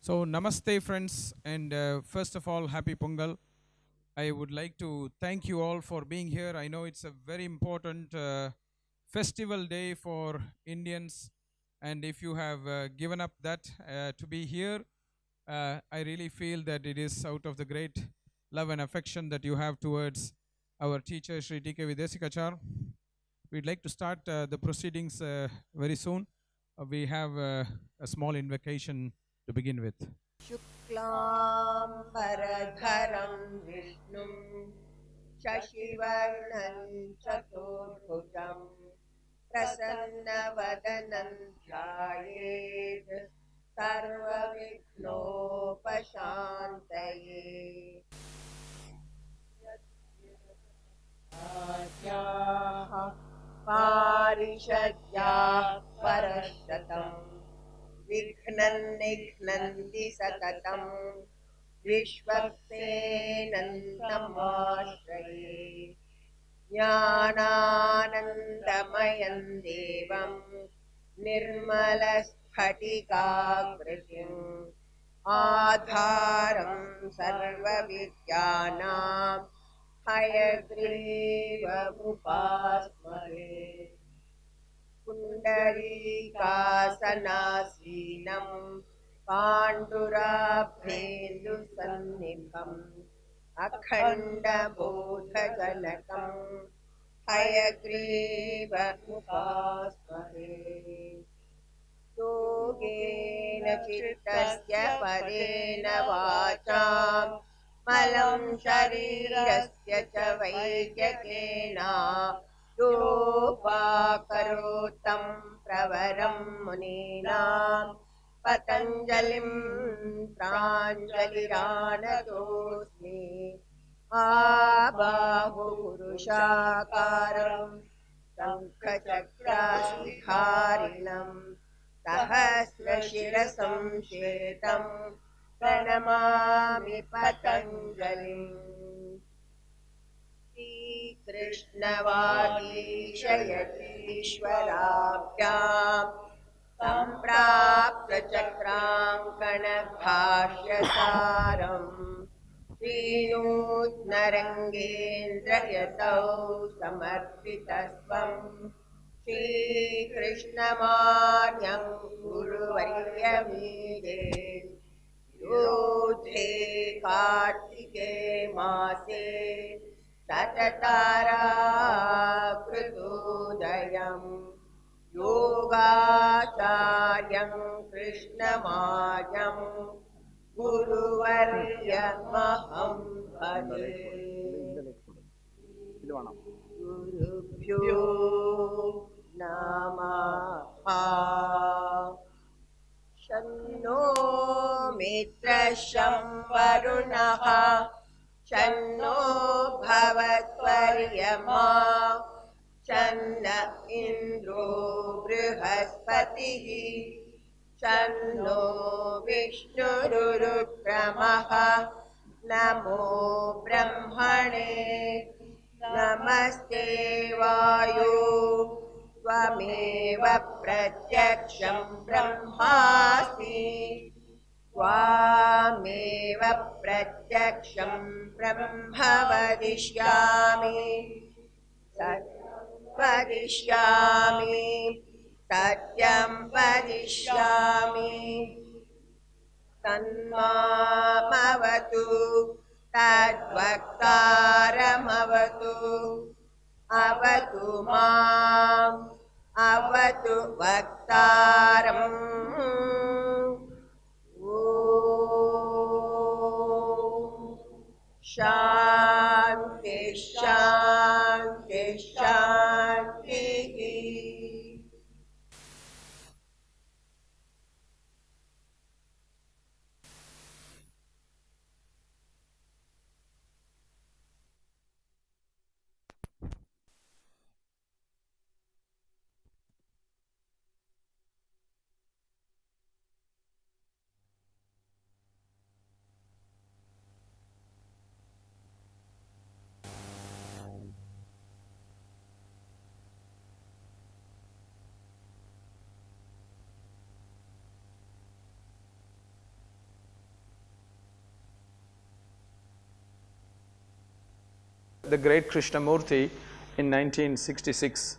So, namaste, friends, and first of all, happy Pongal. I would like to thank you all for being here. I know it's a very important festival day for Indians, and if you have given up that to be here, I really feel that it is out of the great love and affection that you have towards our teacher, Sir TKV Desikachar. We'd like to start the proceedings very soon. We have a small invocation to begin with. शुक्लाम्बरधरं विष्णुं शशिवर्णं चतुर्भुजं प्रसन्नवदनं ध्यायेत् सर्वविघ्नोपशान्तये आद्याः पारिषद्याः परशतम् विघ्नं निघ्नन्ति सततं विश्वक्सेनन्तमाश्रये ज्ञानानन्दमयं देवं निर्मलस्फटिकाकृतिम् आधारं सर्वविद्यानां हयग्रीवमुपास्महे पुण्डरीकासनासीनं पाण्डुराभेन्दुसन्निभम् अखण्डबोधजनकं हयग्रीवमुपास्महे योगेन चित्तस्य पदेन वाचां मलं शरीरस्य च वैद्यकेन योपाकरोतं प्रवरं मुनीनां पतञ्जलिं प्राञ्जलिरानतोऽस्मि आबाहुपुरुषाकारं शङ्खचक्राधिकारिणम् सहस्रशिरसं श्वेतं प्रणमामि पतञ्जलिम् श्रीकृष्णवागीशयतीश्वराभ्यां सम्प्राप्त चक्राङ्कणभाष्यसारम् श्रीनूत्नरङ्गेन्द्रयतौ समर्पितस्वम् श्रीकृष्णमान्यं गुरुवर्यमीडे योधे कार्तिके मासे शततारा कृतोदयं योगाचार्यं कृष्णमार्यं गुरुवर्यमहं भजे गुरुभ्यो नमः शन्नो मित्रशं वरुणः शन्नो भवत्वर्यमा शन्न इन्द्रो बृहस्पतिः शन्नो विष्णुरुक्रमः नमो ब्रह्मणे नमस्ते वायो त्वमेव प्रत्यक्षं ब्रह्मासि त्वामेव प्रत्यक्षं ब्रह्म वदिष्यामि सत्यं वदिष्यामि तन्मामवतु तद्वक्तारमवतु अवतु माम् अवतु वक्तारम् ॐ शान्ति शान्ति शान्तिः the great Krishnamurti in 1966,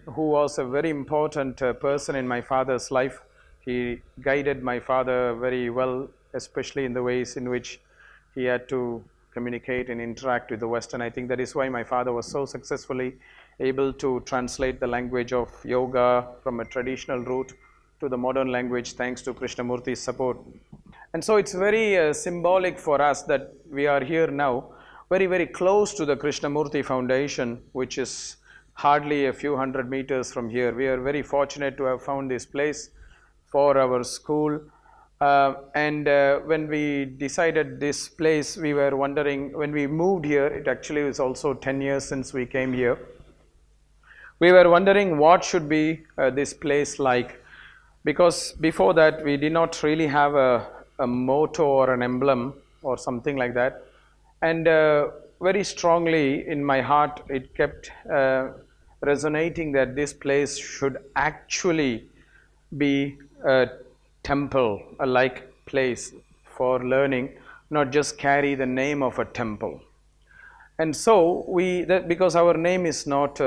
who was a very important person in my father's life. He guided my father very well, especially in the ways in which he had to communicate and interact with the West. And I think that is why my father was so successfully able to translate the language of yoga from a traditional route to the modern language thanks to Krishnamurti's support. And so it's very symbolic for us that we are here now, very, very close to the Krishnamurti Foundation, which is hardly a few hundred meters from here. We are very fortunate to have found this place for our school. And when we decided this place, we were wondering, when we moved here, it actually was also 10 years since we came here. We were wondering what should be this place like, because before that we did not really have a motto or an emblem or something like that. And very strongly in my heart it kept resonating that this place should actually be a temple, a like place for learning, not just carry the name of a temple. And so because our name is not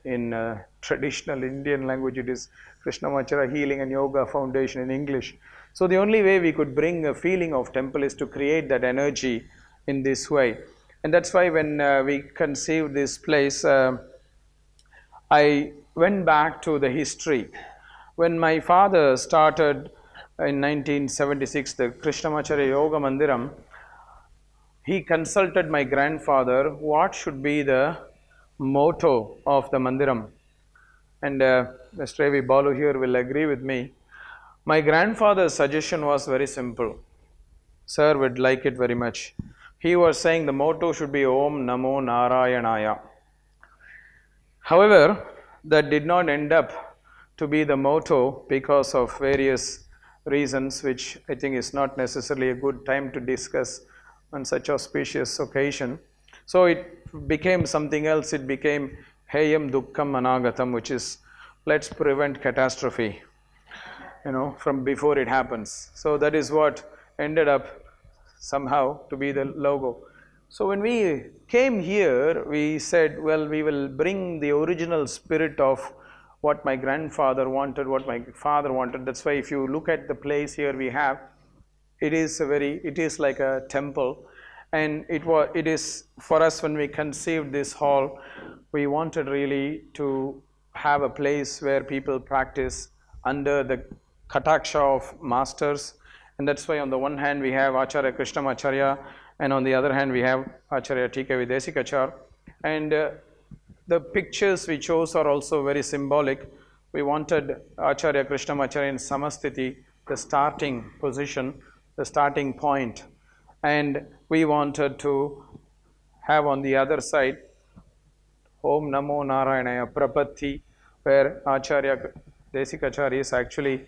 in traditional Indian language, it is Krishnamacharya Healing and Yoga Foundation in English. So the only way we could bring a feeling of temple is to create that energy in this way. And that's why when we conceived this place, I went back to the history. When my father started in 1976 the Krishnamacharya Yoga Mandiram, he consulted my grandfather what should be the motto of the Mandiram. And Mr. A.V. Balu here will agree with me. My grandfather's suggestion was very simple. Sir would like it very much. He was saying the motto should be Om Namo Narayanaya. However, that did not end up to be the motto because of various reasons, which I think is not necessarily a good time to discuss on such auspicious occasion. So it became something else. It became Heyam Dukkham Anagatam, which is let's prevent catastrophe, from before it happens. So that is what ended up somehow to be the logo. So when we came here, we said, well, we will bring the original spirit of what my grandfather wanted, what my father wanted. That's why if you look at the place here we have, it is like a temple. And it is for us, when we conceived this hall, we wanted really to have a place where people practice under the kataksha of masters. And that's why on the one hand we have Acharya Krishnamacharya, and on the other hand we have Acharya TKV Desikachar. And the pictures we chose are also very symbolic. We wanted Acharya Krishnamacharya in Samasthiti, the starting position, the starting point. And we wanted to have on the other side Om Namo Narayanaya Prapatti, where Acharya Desikachar is actually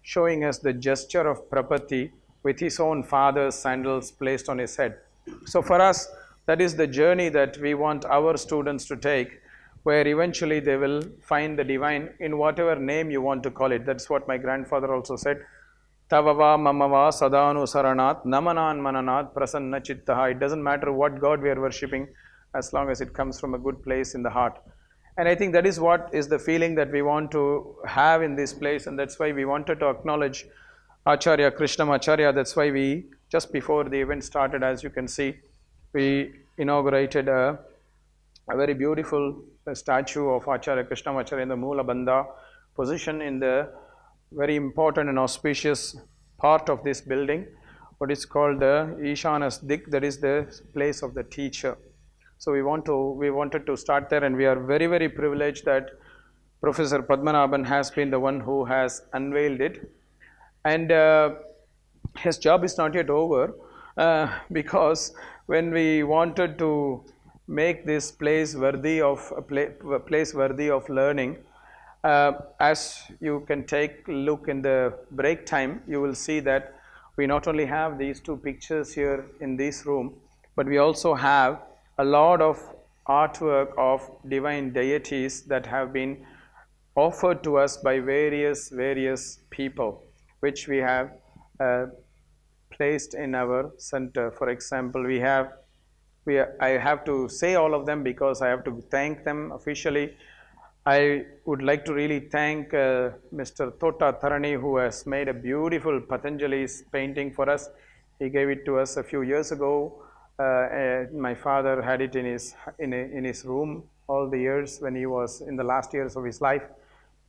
showing us the gesture of Prapatti with his own father's sandals placed on his head. So for us, that is the journey that we want our students to take, where eventually they will find the divine in whatever name you want to call it. That's what my grandfather also said. Tavava mamava sadanu saranat namanan mananat prasanna chittaha. It doesn't matter what God we are worshipping, as long as it comes from a good place in the heart. And I think that is what is the feeling that we want to have in this place, and that's why we wanted to acknowledge Acharya Krishnamacharya. That's why we, just before the event started, as you can see, we inaugurated a very beautiful statue of Acharya Krishnamacharya in the Moola Bandha position in the very important and auspicious part of this building, what is called the Ishanas Dik, that is the place of the teacher. So we wanted to start there, and we are very, very privileged that Professor Padmanabhan has been the one who has unveiled it. And his job is not yet over, because when we wanted to make this place worthy of a place worthy of learning, as you can take a look in the break time, you will see that we not only have these two pictures here in this room, but we also have a lot of artwork of divine deities that have been offered to us by various people, which we have placed in our center. For example, we have I have to say all of them because I have to thank them officially. I would like to really thank Mr. Tota Tharani, who has made a beautiful Patanjali's painting for us. He gave it to us a few years ago. My father had it in his room all the years when he was in the last years of his life.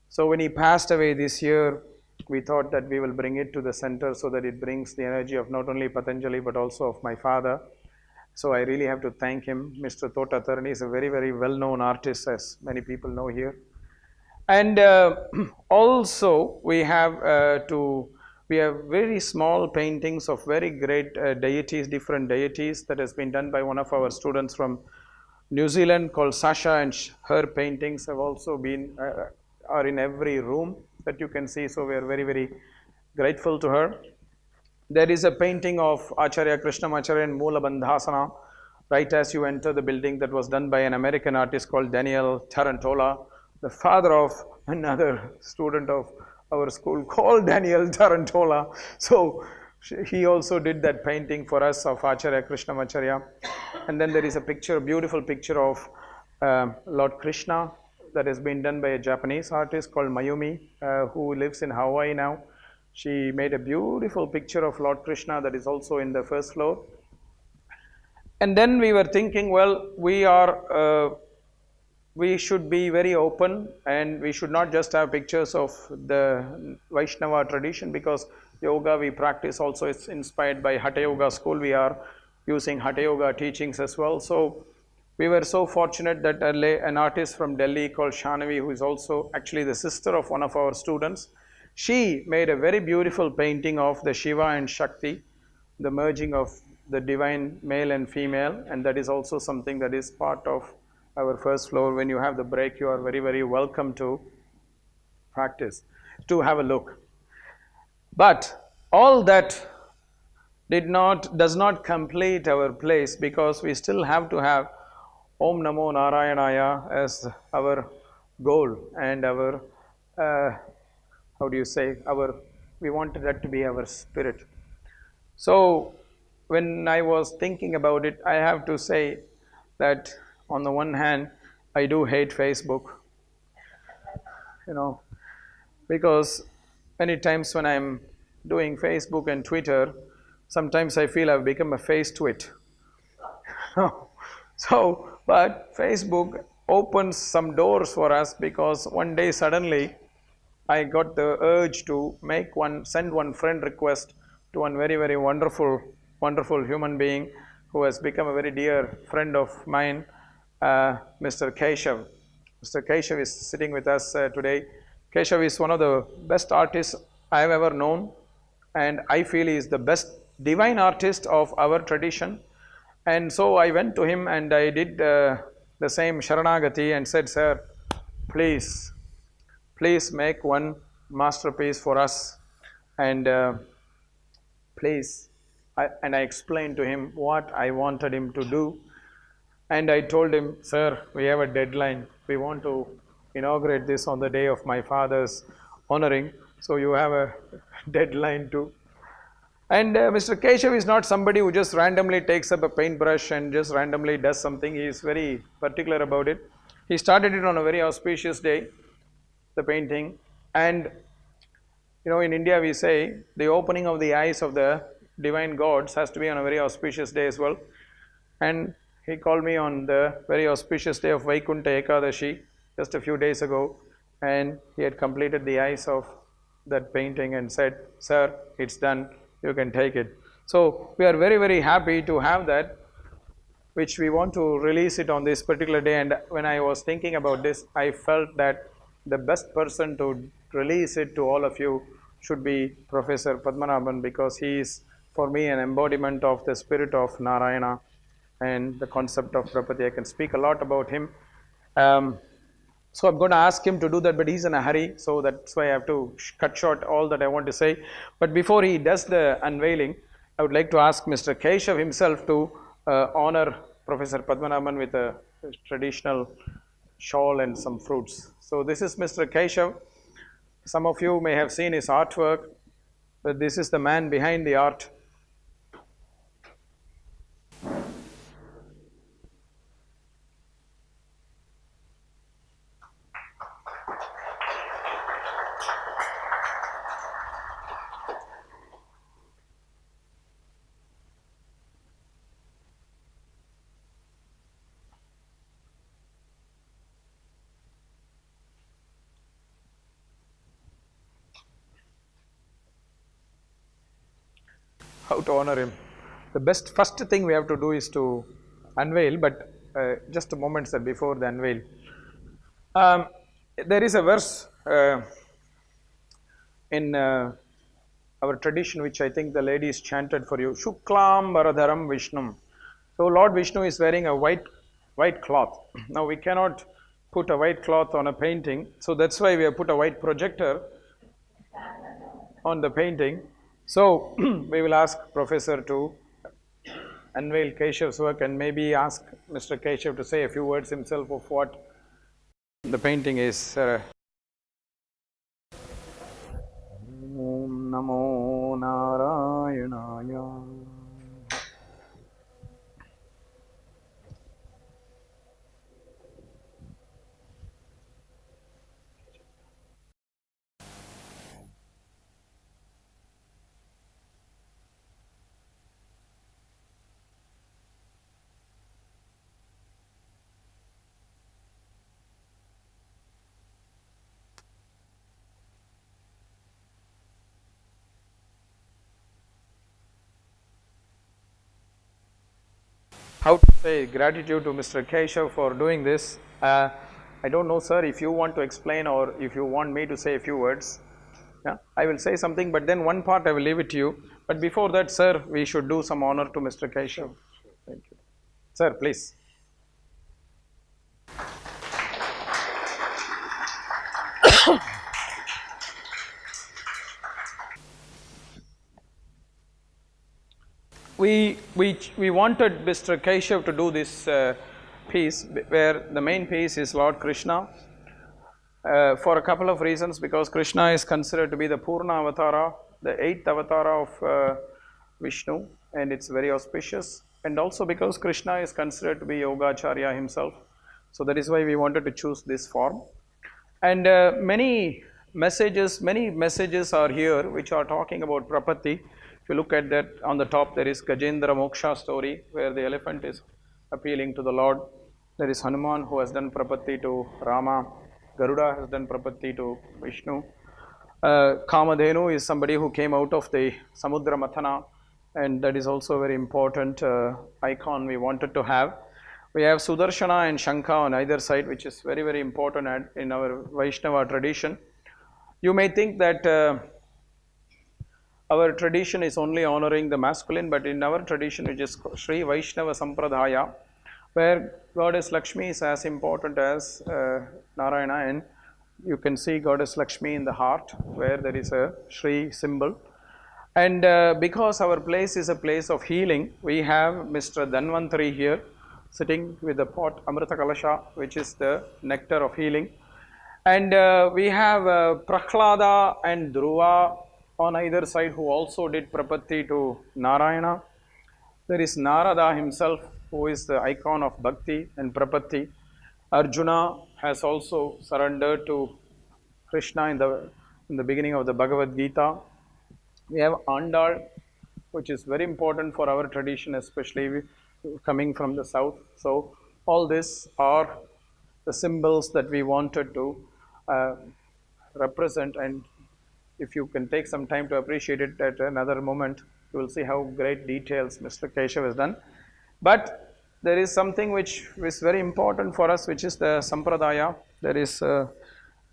So when he passed away this year, we thought that we will bring it to the center so that it brings the energy of not only Patanjali but also of my father. So I really have to thank him. Mr. Tota Tharani is a very, very well-known artist, as many people know here. And also we have very small paintings of very great deities, different deities, that has been done by one of our students from New Zealand called Sasha, and her paintings have also been are in every room that you can see. So we are very, very grateful to her. There is a painting of Acharya Krishnamacharya in Moola Bandhasana, right as you enter the building, that was done by an American artist called Daniel Tarantola, the father of another student of our school called Daniel Tarantola. So he also did that painting for us of Acharya Krishnamacharya. And then there is a picture, a beautiful picture of Lord Krishna that has been done by a Japanese artist called Mayumi, who lives in Hawaii now. She made a beautiful picture of Lord Krishna that is also in the first floor. And then we were thinking, well, we should be very open, and we should not just have pictures of the Vaishnava tradition, because yoga we practice also is inspired by Hatha Yoga school. We are using Hatha Yoga teachings as well. So we were so fortunate that an artist from Delhi called Shanavi, who is also actually the sister of one of our students, she made a very beautiful painting of the Shiva and Shakti, the merging of the divine male and female, and that is also something that is part of our first floor. When you have the break, you are very, very welcome to practice, to have a look. But all that does not complete our place, because we still have to have Om Namo Narayanaya as our goal and our how do you say, we wanted that to be our spirit. So when I was thinking about it, I have to say that on the one hand, I do hate Facebook, because many times when I'm doing Facebook and Twitter, sometimes I feel I've become a face twit. But Facebook opens some doors for us, because one day suddenly I got the urge to send one friend request to one very, very wonderful human being who has become a very dear friend of mine, Mr. Keshav. Mr. Keshav is sitting with us today. Keshav is one of the best artists I have ever known, and I feel he is the best divine artist of our tradition. And so I went to him and I did the same Sharanagati and said, "Sir, please make one masterpiece for us, and please." And I explained to him what I wanted him to do, and I told him, "Sir, we have a deadline. We want to inaugurate this on the day of my father's honoring, so you have a deadline too." And Mr. Keshav is not somebody who just randomly takes up a paintbrush and just randomly does something. He is very particular about it. He started it on a very auspicious day, the painting. And in India we say the opening of the eyes of the divine gods has to be on a very auspicious day as well. And he called me on the very auspicious day of Vaikunta Ekadashi just a few days ago, and he had completed the eyes of that painting and said, "Sir, it's done, you can take it." So we are very, very happy to have that, which we want to release it on this particular day. And when I was thinking about this, I felt that the best person to release it to all of you should be Professor Padmanabhan, because he is, for me, an embodiment of the spirit of Narayana and the concept of Prapati. I can speak a lot about him. So I'm going to ask him to do that, but he's in a hurry, so that's why I have to cut short all that I want to say. But before he does the unveiling, I would like to ask Mr. Keshav himself to honor Professor Padmanabhan with a traditional shawl and some fruits. So this is Mr. Keshav. Some of you may have seen his artwork, but this is the man behind the art. how to honor him. The best first thing we have to do is to unveil, but just a moment sir, before the unveil. There is a verse in our tradition which I think the ladies chanted for you. Shuklam Varadharam Vishnum. So Lord Vishnu is wearing a white cloth. Now we cannot put a white cloth on a painting, so that's why we have put a white projector on the painting. So we will ask Professor to unveil Keshav's work and maybe ask Mr. Keshav to say a few words himself of what the painting is. Om Namo Narayanaya. How to say gratitude to Mr. Keshav for doing this. I don't know, sir, if you want to explain or if you want me to say a few words. Yeah, I will say something, but then one part I will leave it to you. But before that, sir, we should do some honor to Mr. Keshav. Thank you. Sir, please. We wanted Mr. Keshav to do this piece where the main piece is Lord Krishna for a couple of reasons, because Krishna is considered to be the Purna Avatara, the 8th Avatara of Vishnu, and it's very auspicious, and also because Krishna is considered to be Yogacharya himself. So that is why we wanted to choose this form. And many messages are here which are talking about Prapatti. If you look at that, on the top there is Gajendra Moksha story where the elephant is appealing to the Lord. There is Hanuman who has done Prapatti to Rama. Garuda has done Prapatti to Vishnu. Kamadhenu is somebody who came out of the Samudra Mathana, and that is also a very important icon we wanted to have. We have Sudarshana and Shankha on either side, which is very, very important in our Vaishnava tradition. You may think that our tradition is only honoring the masculine, but in our tradition, which is Sri Vaishnava Sampradaya, where Goddess Lakshmi is as important as Narayana, and you can see Goddess Lakshmi in the heart where there is a Sri symbol. And because our place is a place of healing, we have Mr. Dhanvantari here sitting with the pot Amrita Kalasha, which is the nectar of healing. And we have Prahlada and Dhruva on either side who also did Prapatti to Narayana. There is Narada himself who is the icon of Bhakti and Prapatti. Arjuna has also surrendered to Krishna in the beginning of the Bhagavad Gita. We have Andal, which is very important for our tradition, especially coming from the south. So all these are the symbols that we wanted to represent, and if you can take some time to appreciate it at another moment, you will see how great details Mr. Keshav has done. But there is something which is very important for us, which is the Sampradaya. There is a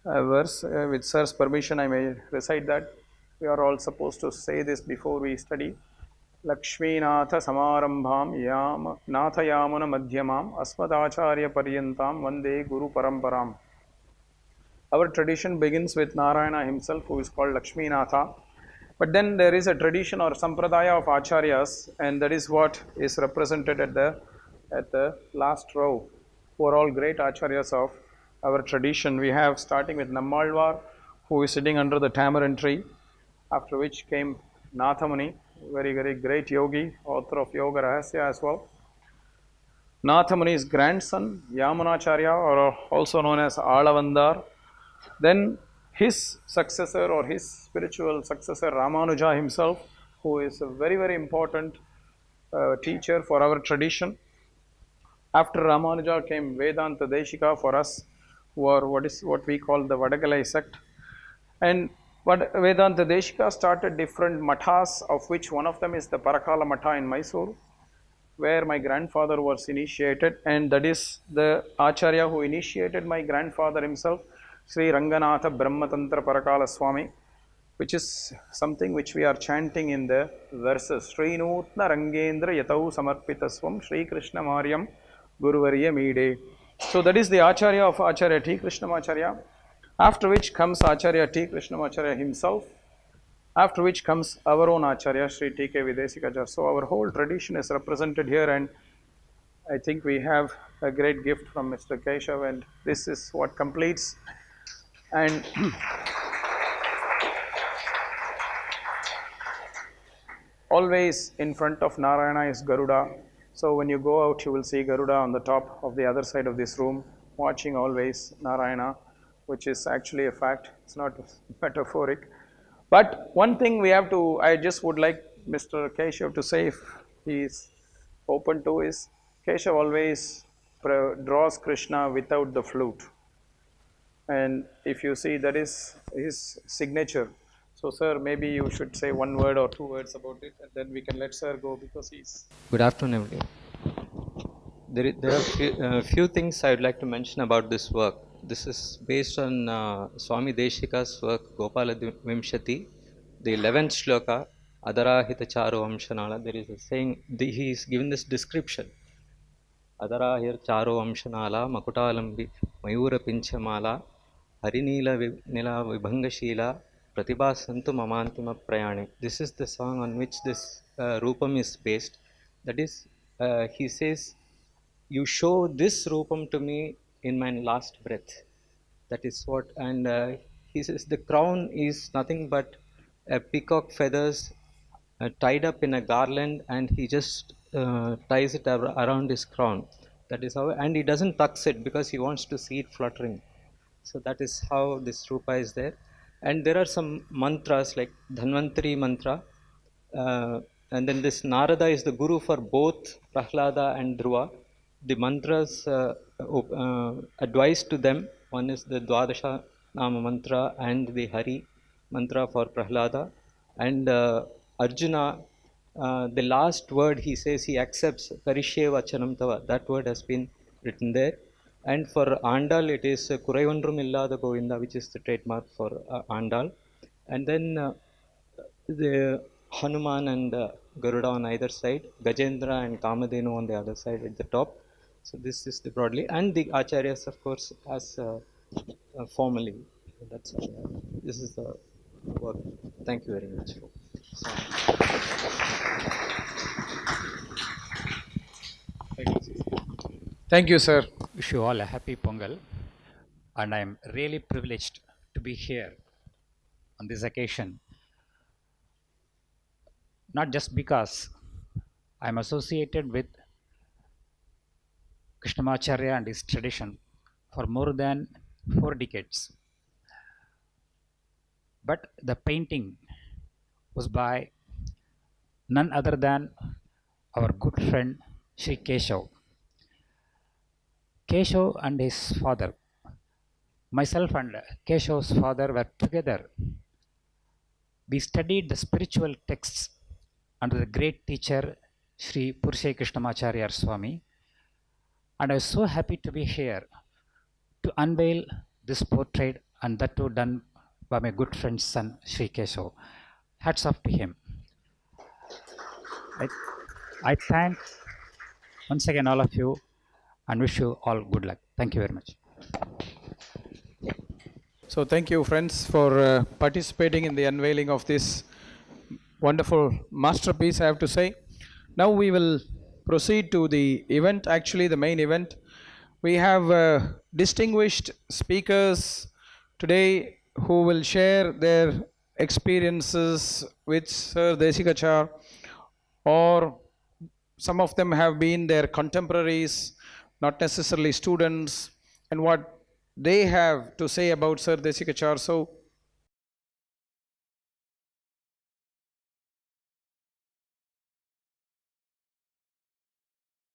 verse, with Sir's permission I may recite that. We are all supposed to say this before we study. Lakshmi Natha Samarambham Yam Natha Yamuna Madhyamam Asmadacharya Paryantam Vande Guru Paramparam. Our tradition begins with Narayana himself, who is called Lakshmi Natha. But then there is a tradition or sampradaya of acharyas, and that is what is represented at the last row, who are all great acharyas of our tradition. We have, starting with Nammalvar, who is sitting under the tamarind tree, after which came Nathamuni, very, very great yogi, author of Yoga Rahasya as well. Nathamuni's grandson, Yamunacharya, or also known as Alavandar. Then his successor or his spiritual successor, Ramanuja himself, who is a very, very important teacher for our tradition. After Ramanuja came Vedanta Deshika for us, who are what we call the Vadagalai sect. And But Vedanta Deshika started different mathas, of which one of them is the Parakala Matha in Mysore, where my grandfather was initiated, and that is the Acharya who initiated my grandfather himself, Sri Ranganatha Brahmatantra Parakala Swami, which is something which we are chanting in the verses. Sri Nutna Rangendra Yatau Samarpitaswam Sri Krishnamaryam Guruvarya Mide. So that is the Acharya of Acharya T. Krishnamacharya, after which comes Acharya T. Krishnamacharya himself, after which comes our own Acharya, Sri TKV Desikachar. So our whole tradition is represented here, and I think we have a great gift from Mr. Keshav, and this is what completes. And always in front of Narayana is Garuda. So when you go out, you will see Garuda on the top of the other side of this room, watching always Narayana, which is actually a fact. It's not metaphoric. But one thing we have to, I just would like Mr. Keshav to say, if he is open to, is Keshav always draws Krishna without the flute. And if you see, that is his signature. So sir, maybe you should say one word or two words about it, and then we can let sir go, because he's... Good afternoon, everyone. There are few things I would like to mention about this work. This is based on Swami Deshika's work, Gopala Vimshati, the 11th shloka, Adarahita Charo Amshanala. There is a saying, he is given this description. Adarahir Charo Amshanala, Makutalambi, Mayura Pinchamala, Harinila Nila Vibhangashila, Pratibha Santu Mamantima Prayani. This is the song on which this Rupam is based. That is, he says, you show this Rupam to me in my last breath. That is what, and he says the crown is nothing but a peacock feathers tied up in a garland, and he just ties it around his crown. That is how, and he doesn't tux it because he wants to see it fluttering. So that is how this Rupa is there. And there are some mantras like Dhanvantari mantra, and then this Narada is the guru for both Prahlada and Dhruva. The mantras advised to them, one is the Dwadasha Nama mantra and the Hari mantra for Prahlada. And Arjuna, the last word he says he accepts, Karishye Vachanam Tava, that word has been written there. And for Andal, it is Kuraivandrum Illada Govinda, which is the trademark for Andal. And then the Hanuman and Garuda on either side, Gajendra and Kamadhenu on the other side at the top. So this is the broadly, and the Acharyas, of course, as formally. That's this is the work. Thank you very much. Thank you, sir. Wish you all a happy Pongal, and I am really privileged to be here on this occasion. Not just because I am associated with Krishnamacharya and his tradition for more than 4 decades, but the painting was by none other than our good friend Sri Keshav. Keshav and his father, myself and Keshav's father were together. We studied the spiritual texts under the great teacher Sri Purshe Krishnamacharya Swami, and I was so happy to be here to unveil this portrait, and that too done by my good friend's son Sri Keshav. Hats off to him. I thank once again all of you and wish you all good luck. Thank you very much. So thank you, friends, for participating in the unveiling of this wonderful masterpiece, I have to say. Now we will proceed to the event, actually the main event. We have distinguished speakers today who will share their experiences with Sir Desikachar, or some of them have been their contemporaries, not necessarily students, and what they have to say about Sir Desikachar. So